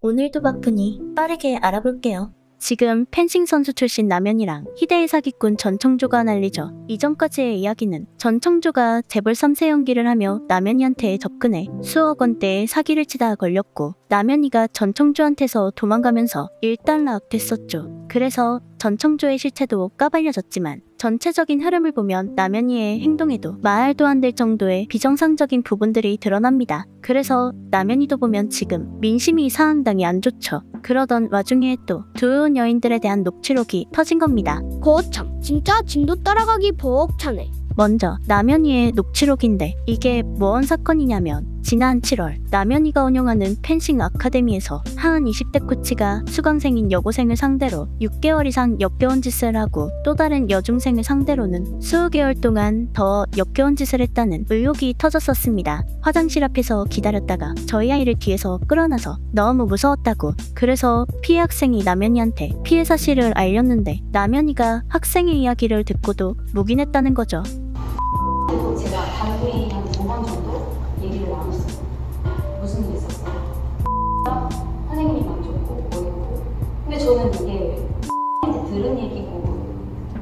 오늘도 바쁘니 빠르게 알아볼게요. 지금 펜싱 선수 출신 남현이랑 희대의 사기꾼 전청조가 난리죠. 이전까지의 이야기는 전청조가 재벌 3세 연기를 하며 남현이한테 접근해 수억 원대의 사기를 치다 걸렸고, 남현이가 전청조한테서 도망가면서 일단락됐었죠. 그래서 전청조의 실체도 까발려졌지만 전체적인 흐름을 보면 남현이의 행동에도 말도 안 될 정도의 비정상적인 부분들이 드러납니다. 그래서 남현이도 보면 지금 민심이 상당히 안 좋죠. 그러던 와중에 또 두 여인들에 대한 녹취록이 터진 겁니다. 거참, 진짜 진도 따라가기 벅차네. 먼저 남현이의 녹취록인데, 이게 뭔 사건이냐면 지난 7월 남현이가 운영하는 펜싱 아카데미에서 한 20대 코치가 수강생인 여고생을 상대로 6개월 이상 역겨운 짓을 하고, 또 다른 여중생을 상대로는 수개월 동안 더 역겨운 짓을 했다는 의혹이 터졌었습니다. 화장실 앞에서 기다렸다가 저희 아이를 뒤에서 끌어나서 너무 무서웠다고, 그래서 피해 학생이 남현이한테 피해 사실을 알렸는데 남현이가 학생의 이야기를 듣고도 묵인했다는 거죠. 그리고 제가 단회의 한 2번 정도 얘기를 나눴어요. 무슨 일이 있었어요? 선생님이 만졌고 뭐였고. 근데 저는 이게 들은 얘기고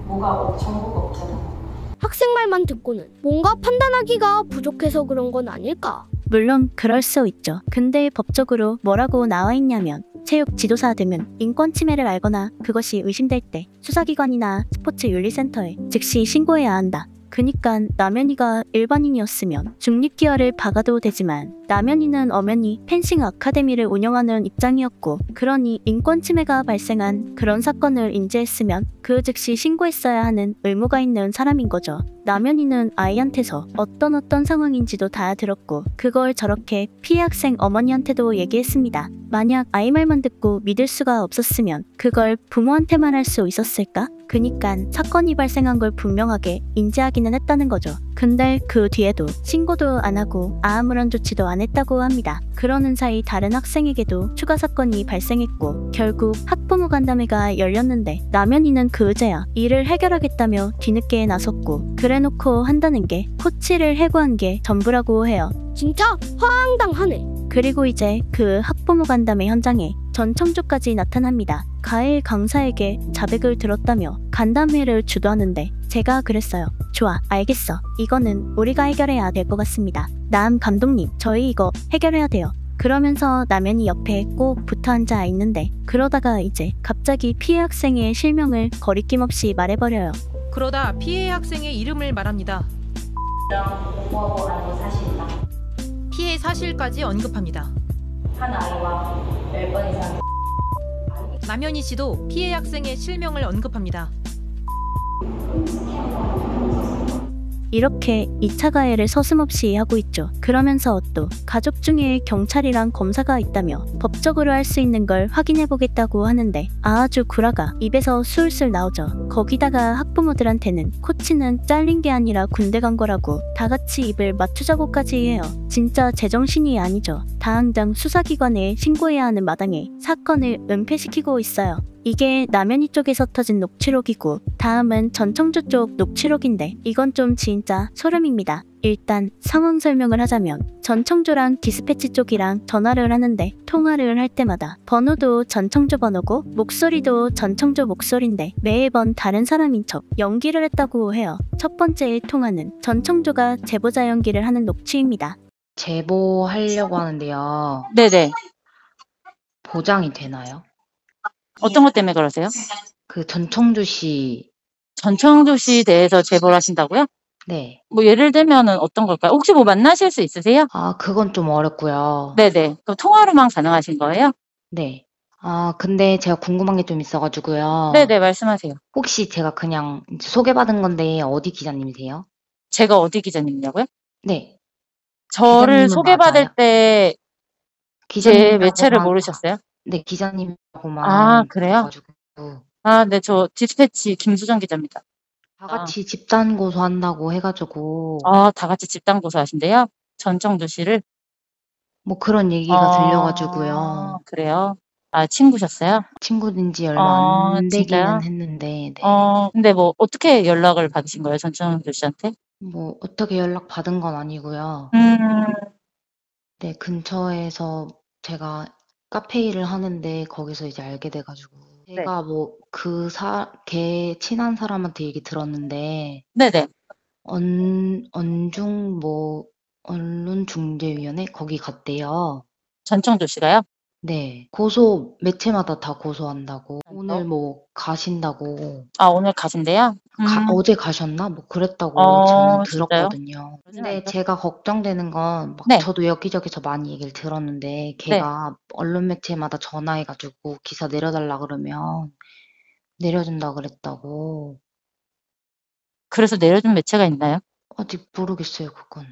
뭐가 정보가 없잖아요. 학생 말만 듣고는 뭔가 판단하기가 부족해서 그런 건 아닐까? 물론 그럴 수 있죠. 근데 법적으로 뭐라고 나와 있냐면, 체육 지도사 등은 인권 침해를 알거나 그것이 의심될 때 수사기관이나 스포츠윤리센터에 즉시 신고해야 한다. 그니까 남현이가 일반인이었으면 중립기어를 박아도 되지만 남현이는 엄연히 펜싱 아카데미를 운영하는 입장이었고, 그러니 인권 침해가 발생한 그런 사건을 인지했으면 그 즉시 신고했어야 하는 의무가 있는 사람인 거죠. 남현이는 아이한테서 어떤 상황인지도 다 들었고, 그걸 저렇게 피해 학생 어머니한테도 얘기했습니다. 만약 아이 말만 듣고 믿을 수가 없었으면 그걸 부모한테만 할 수 있었을까? 그니까 사건이 발생한 걸 분명하게 인지하기는 했다는 거죠. 근데 그 뒤에도 신고도 안 하고 아무런 조치도 안 했다고 합니다. 그러는 사이 다른 학생에게도 추가 사건이 발생했고, 결국 학부모 간담회가 열렸는데 남현이는 그제야 일을 해결하겠다며 뒤늦게 나섰고, 그래놓고 한다는 게 코치를 해고한 게 전부라고 해요. 진짜 황당하네. 그리고 이제 그 학부모 간담회 현장에 전청조까지 나타납니다. 가해 강사에게 자백을 들었다며 간담회를 주도하는데, 제가 그랬어요. 좋아, 알겠어. 이거는 우리가 해결해야 될 것 같습니다. 남 감독님, 저희 이거 해결해야 돼요. 그러면서 남현이 옆에 꼭 붙어 앉아 있는데, 그러다가 이제 갑자기 피해 학생의 실명을 거리낌 없이 말해버려요. 그러다 피해 학생의 이름을 말합니다. 공부하고 알고 사실이다. 피해 사실까지 언급합니다. 한 아이와 10번 이상 남현이 씨도 피해 학생의 실명을 언급합니다. 이렇게 2차 가해를 서슴없이 하고 있죠. 그러면서 또 가족 중에 경찰이랑 검사가 있다며 법적으로 할 수 있는 걸 확인해보겠다고 하는데, 아주 구라가 입에서 술술 나오죠. 거기다가 학부모들한테는 코치는 잘린 게 아니라 군대 간 거라고 다 같이 입을 맞추자고까지 해요. 진짜 제정신이 아니죠. 당장 수사기관에 신고해야 하는 마당에 사건을 은폐시키고 있어요. 이게 남현이 쪽에서 터진 녹취록이고, 다음은 전청조 쪽 녹취록인데, 이건 좀 진짜 소름입니다. 일단 상황 설명을 하자면, 전청조랑 디스패치 쪽이랑 전화를 하는데, 통화를 할 때마다 번호도 전청조 번호고 목소리도 전청조 목소리인데 매번 다른 사람인 척 연기를 했다고 해요. 첫 번째 통화는 전청조가 제보자 연기를 하는 녹취입니다. 제보하려고 하는데요. 네네. 보장이 되나요? 어떤 것 때문에 그러세요? 그 전청조 씨. 전청조 씨 대해서 제보를 하신다고요? 네. 뭐 예를 들면은 어떤 걸까요? 혹시 뭐 만나실 수 있으세요? 아, 그건 좀 어렵고요. 네네. 그럼 통화로만 가능하신 거예요? 네. 아, 근데 제가 궁금한 게 좀 있어가지고요. 네네, 말씀하세요. 혹시 제가 그냥 소개받은 건데 어디 기자님이세요? 제가 어디 기자님이냐고요? 네. 저를 기자님은 소개받을 맞아요? 때 제 기자님이라고만 매체를 모르셨어요? 네, 기자님이라고만 아, 그래요? 해가지고 아, 네, 저 디스패치 김수정 기자입니다. 다 같이 집단 고소한다고 해가지고 아, 다 같이 집단 고소하신대요? 전청조 씨를? 뭐 그런 얘기가 들려가지고요. 그래요? 아, 친구셨어요? 친구된 지 얼마 안 진짜요? 되기는 했는데, 네. 근데 뭐 어떻게 연락을 받으신 거예요, 전청조 씨한테? 뭐 어떻게 연락 받은 건 아니고요. 네, 근처에서 제가 카페 일을 하는데 거기서 이제 알게 돼가지고 네. 제가 뭐 걔 친한 사람한테 얘기 들었는데 네네. 언중 뭐 언론중재위원회 거기 갔대요. 전청조 씨가요? 네. 매체마다 다 고소한다고. 오늘 뭐 가신다고. 아, 오늘 가신대요? 어제 가셨나? 뭐 그랬다고 저는 진짜요? 들었거든요. 그러진 근데 않죠. 제가 걱정되는 건 막 네. 저도 여기저기서 많이 얘기를 들었는데 네. 걔가 언론 매체마다 전화해가지고 기사 내려달라 그러면 내려준다 그랬다고. 그래서 내려준 매체가 있나요? 아직 모르겠어요, 그거는.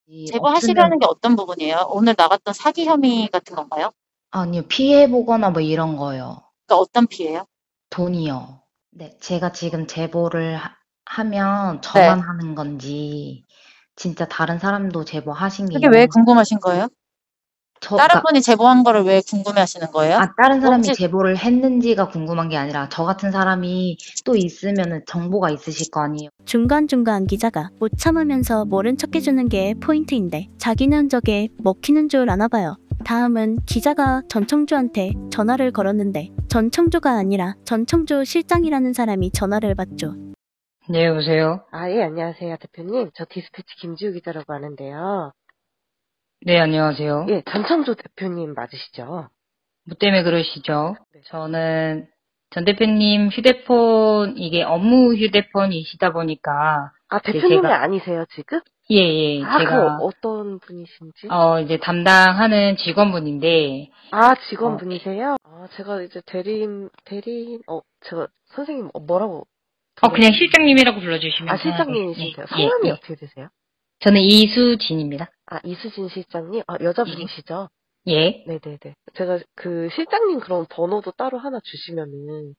없으면, 제보하시려는 게 어떤 부분이에요? 오늘 나갔던 사기 혐의 같은 건가요? 아니요, 피해보거나 뭐 이런 거요. 그러니까 어떤 피해요? 돈이요. 네, 제가 지금 제보를 하면 네. 저만 하는 건지, 진짜 다른 사람도 제보하신 게 그게 왜 있는지, 궁금하신 거예요? 다른 그러니까, 분이 제보한 거를 왜 궁금해 하시는 거예요? 다른 사람이 혹시, 제보를 했는지가 궁금한 게 아니라, 저 같은 사람이 또 있으면 정보가 있으실 거 아니에요. 중간중간 기자가 못 참으면서 모른 척 해주는 게 포인트인데 자기는 저게 먹히는 줄 아나 봐요. 다음은 기자가 전청조한테 전화를 걸었는데 전청조가 아니라 전청조 실장이라는 사람이 전화를 받죠. 네, 여보세요? 예, 안녕하세요, 대표님. 저 디스패치 김지우 기자라고 하는데요. 네, 안녕하세요. 예, 전청조 대표님 맞으시죠? 뭐 때문에 그러시죠? 네. 저는 전 대표님 휴대폰, 이게 업무 휴대폰이시다 보니까, 대표님이 제가- 아니세요, 지금? 예, 제가, 어떤 분이신지? 이제 담당하는 직원분인데, 직원분이세요? 제가 이제 제가 선생님 뭐라고? 그냥 실장님이라고 불러주시면 실장님이신데요. 예, 성함이 예. 어떻게 되세요? 저는 이수진입니다. 이수진 실장님? 여자분이시죠? 예. 네네네. 제가 그 실장님 그런 번호도 따로 하나 주시면은.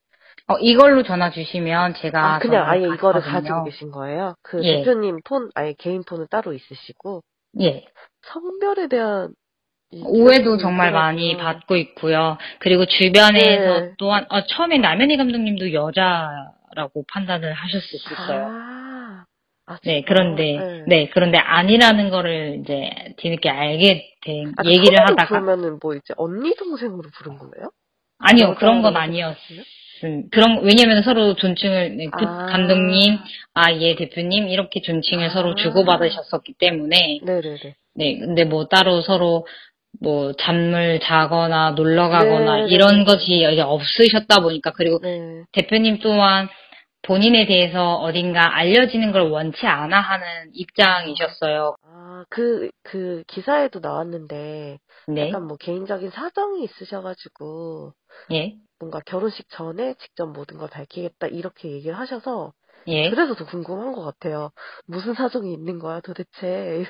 이걸로 전화 주시면 제가 그냥 아예 전화를 이거를 받거든요. 가지고 계신 거예요? 그 예. 대표님 아예 개인 폰은 따로 있으시고. 예. 성별에 대한 오해도 기사들이 정말 있더라고요. 많이 받고 있고요. 그리고 주변에서 네. 또한 처음에 남현희 감독님도 여자라고 판단을 하셨을 수 있어요. 진짜요? 네, 그런데 네. 그런데 아니라는 거를 이제 뒤늦게 알게 된 그 얘기를 처음에는 하다가 그러면은 뭐 이제 언니 동생으로 부른 거예요? 아니요, 그런 건 여자라고 아니었어요. 왜냐면 서로 존칭을 감독님, 예 대표님 이렇게 존칭을 서로 주고받으셨었기 때문에 네네네. 네, 근데 뭐 따로 서로 뭐 잠을 자거나 놀러 가거나 네, 이런 네. 것이 이제 없으셨다 보니까 그리고 네. 대표님 또한 본인에 대해서 어딘가 알려지는 걸 원치 않아 하는 입장이셨어요. 그 기사에도 나왔는데 네. 약간 뭐 개인적인 사정이 있으셔가지고 예. 뭔가 결혼식 전에 직접 모든 걸 밝히겠다 이렇게 얘기를 하셔서 예. 그래서 더 궁금한 것 같아요. 무슨 사정이 있는 거야 도대체.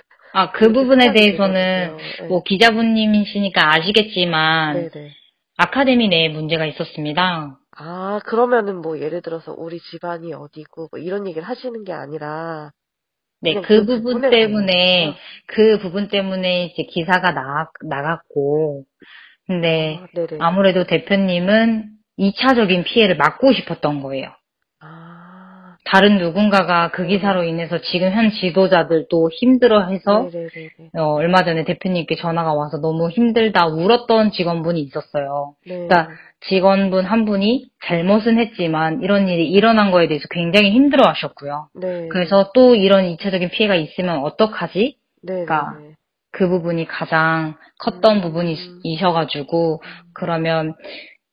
그 부분에 생각이 대해서는 들거든요. 뭐 기자분님이시니까 아시겠지만 네네. 아카데미 내에 문제가 있었습니다. 그러면은 뭐 예를 들어서 우리 집안이 어디고 뭐 이런 얘기를 하시는 게 아니라 네, 그냥 그 부분에 부분 때문에 이제 기사가 나갔고, 근데 네네. 아무래도 대표님은 2차적인 피해를 막고 싶었던 거예요. 다른 누군가가 그 기사로 인해서 지금 현 지도자들도 힘들어해서 네네네. 얼마 전에 대표님께 전화가 와서 너무 힘들다 울었던 직원분이 있었어요. 네. 그러니까 직원분 한 분이 잘못은 했지만 이런 일이 일어난 거에 대해서 굉장히 힘들어하셨고요. 네. 그래서 또 이런 2차적인 피해가 있으면 어떡하지? 네. 그러니까 그 부분이 가장 컸던 부분이셔가지고 그러면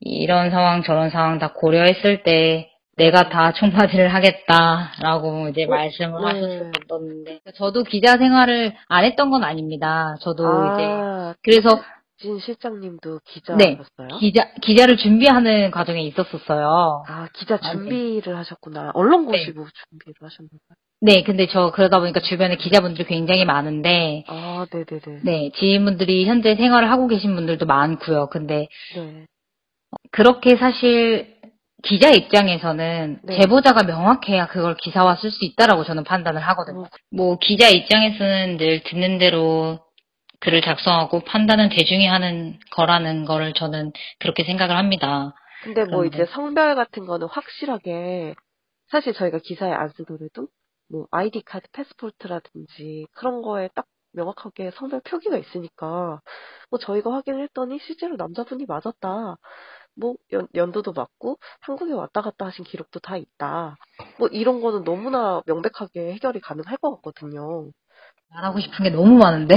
이런 상황 저런 상황 다 고려했을 때 내가 다 총파지를 하겠다라고 이제 말씀을 하셨었는데 저도 기자 생활을 안 했던 건 아닙니다. 저도 이제 그래서 진 실장님도 기자였어요? 기자를 준비하는 과정에 있었었어요. 기자 준비를 하셨구나. 언론고시부 준비를 하셨나봐요. 네, 근데 저 그러다 보니까 주변에 기자분들이 굉장히 많은데 네네네. 네, 지인분들이 현재 생활을 하고 계신 분들도 많고요. 근데 네. 그렇게 사실 기자 입장에서는 제보자가 명확해야 그걸 기사화 쓸 수 있다라고 저는 판단을 하거든요. 뭐 기자 입장에서는 늘 듣는 대로 글을 작성하고 판단은 대중이 하는 거라는 거를 저는 그렇게 생각을 합니다. 근데 뭐 이제 성별 같은 거는 확실하게 사실 저희가 기사에 안 쓰더라도 뭐 아이디 카드, 패스포트라든지 그런 거에 딱 명확하게 성별 표기가 있으니까 뭐 저희가 확인을 했더니 실제로 남자분이 맞았다. 뭐 연도도 맞고 한국에 왔다 갔다 하신 기록도 다 있다. 뭐 이런 거는 너무나 명백하게 해결이 가능할 것 같거든요. 말하고 싶은 게 너무 많은데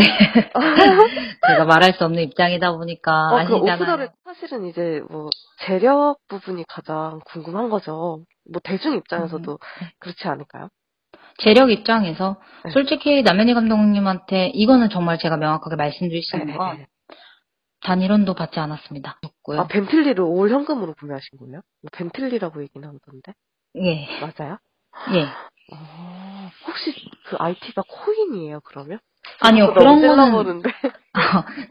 제가 말할 수 없는 입장이다 보니까 그 아시잖아요. 오프너를 사실은 이제 뭐 재력 부분이 가장 궁금한 거죠. 뭐 대중 입장에서도 그렇지 않을까요? 재력 입장에서 네. 솔직히 남현희 감독님한테 이거는 정말 제가 명확하게 말씀드릴 수 있는 건 단 1원도 받지 않았습니다. 없고요. 아, 벤틀리를 올 현금으로 구매하신 거예요? 뭐 벤틀리라고 얘기는 하던데. 예, 맞아요? 예. 혹시 그 IT가 코인이에요, 그러면? 아니요, 너무 찔러보는데.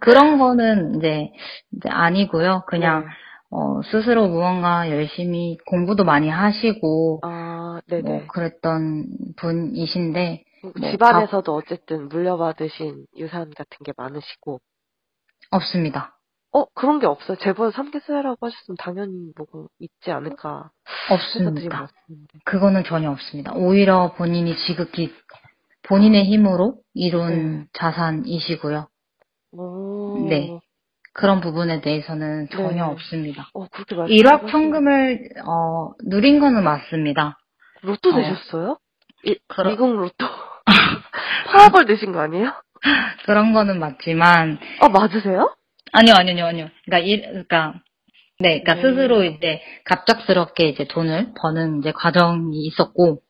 그런 거는 이제 아니고요. 그냥 네. 스스로 무언가 열심히 공부도 많이 하시고 네네. 뭐 그랬던 분이신데 뭐 집안에서도 어쨌든 물려받으신 유산 같은 게 많으시고. 없습니다. 그런 게 없어요. 재벌 3개세라고 하셨으면 당연히 뭐 있지 않을까. 없습니다. 그거는 전혀 없습니다. 오히려 본인이 지극히 본인의 힘으로 이룬 자산이시고요. 네. 그런 부분에 대해서는 전혀 없습니다. 그렇게 말씀하시면 일확천금을 누린 거는 맞습니다. 로또 되셨어요? 미국 로또. 파워볼 되신 거 아니에요? 그런 거는 맞지만. 맞으세요? 아니요. 그러니까 스스로 이제 갑작스럽게 이제 돈을 버는 이제 과정이 있었고.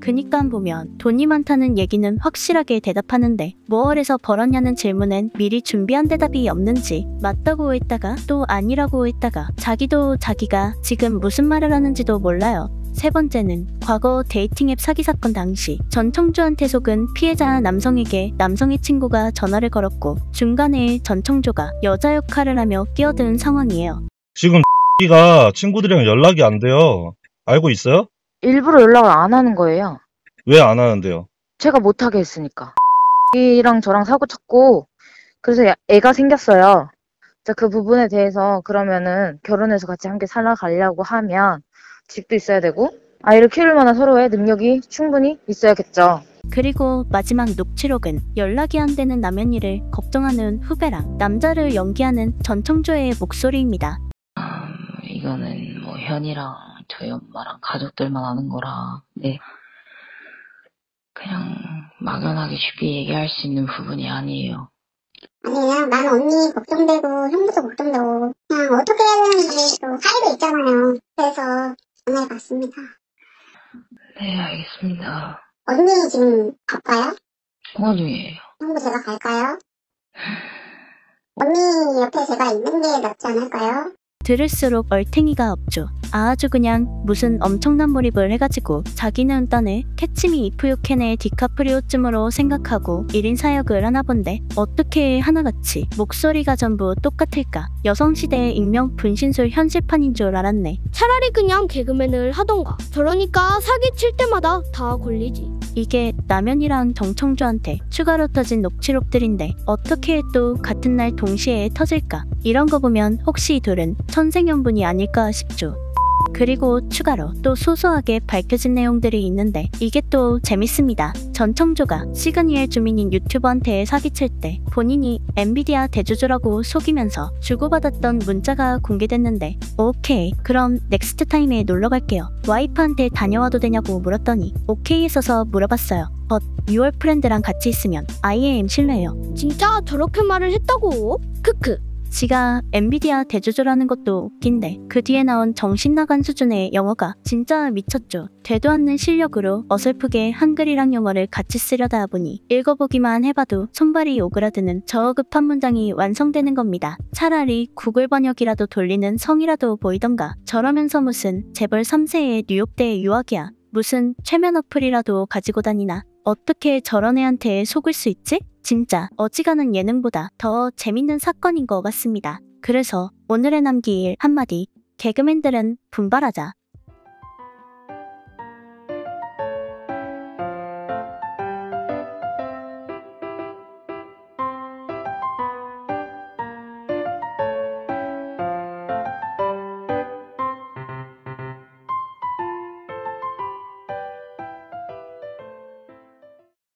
그니까 보면 돈이 많다는 얘기는 확실하게 대답하는데 뭐어래서 벌었냐는 질문엔 미리 준비한 대답이 없는지 맞다고 했다가 또 아니라고 했다가 자기도 자기가 지금 무슨 말을 하는지도 몰라요. 세 번째는 과거 데이팅앱 사기 사건 당시 전 청주한테 속은 피해자 남성에게 남성의 친구가 전화를 걸었고 중간에 전 청주가 여자 역할을 하며 끼어든 상황이에요. 지금 가 친구들이랑 연락이 안 돼요. 알고 있어요? 일부러 연락을 안 하는 거예요. 왜 안 하는데요? 제가 못하게 했으니까. 이랑 저랑 사고 쳤고 그래서 애가 생겼어요. 그 부분에 대해서 그러면은 결혼해서 같이 함께 살아가려고 하면 집도 있어야 되고 아이를 키울 만한 서로의 능력이 충분히 있어야겠죠. 그리고 마지막 녹취록은 연락이 안 되는 남현이를 걱정하는 후배랑 남자를 연기하는 전청조의 목소리입니다. 이거는 뭐 현이랑 저희 엄마랑 가족들만 아는 거라 그냥 막연하게 쉽게 얘기할 수 있는 부분이 아니에요. 아니에요. 나는 언니 걱정되고 형부도 걱정되고 그냥 어떻게 해야 되는지 또 사이도 있잖아요. 그래서 전화해봤습니다. 네, 알겠습니다. 언니 지금 바빠요? 통화 중이에요. 형부 제가 갈까요? 언니 옆에 제가 있는 게 낫지 않을까요? 들을수록 얼탱이가 없죠. 아주 그냥 무슨 엄청난 몰입을 해가지고 자기는 딴에 캐치미 이프 유 캔의 디카프리오쯤으로 생각하고 1인 사역을 하나 본데 어떻게 하나같이 목소리가 전부 똑같을까. 여성시대의 익명 분신술 현실판인 줄 알았네. 차라리 그냥 개그맨을 하던가. 저러니까 사기칠 때마다 다 걸리지. 이게 남현이랑 정청주한테 추가로 터진 녹취록들인데 어떻게 또 같은 날 동시에 터질까. 이런 거 보면 혹시 이 둘은 천생연분이 아닐까 싶죠. 그리고 추가로 또 소소하게 밝혀진 내용들이 있는데 이게 또 재밌습니다. 전청조가 시그니엘 주민인 유튜버한테 사기칠 때 본인이 엔비디아 대주주라고 속이면서 주고받았던 문자가 공개됐는데 오케이 그럼 넥스트 타임에 놀러갈게요. 와이프한테 다녀와도 되냐고 물었더니 오케이 했어서 물어봤어요. 6월 프렌드랑 같이 있으면 IAM 실례예요. 진짜 저렇게 말을 했다고? 크크. 지가 엔비디아 대주주라는 것도 웃긴데 그 뒤에 나온 정신나간 수준의 영어가 진짜 미쳤죠. 되도 않는 실력으로 어설프게 한글이랑 영어를 같이 쓰려다 보니 읽어보기만 해봐도 손발이 오그라드는 저급한 문장이 완성되는 겁니다. 차라리 구글 번역이라도 돌리는 성이라도 보이던가. 저러면서 무슨 재벌 3세의 뉴욕대 유학이야. 무슨 최면 어플이라도 가지고 다니나. 어떻게 저런 애한테 속을 수 있지? 진짜 어지간한 예능보다 더 재밌는 사건인 것 같습니다. 그래서 오늘의 남길 한마디. 개그맨들은 분발하자.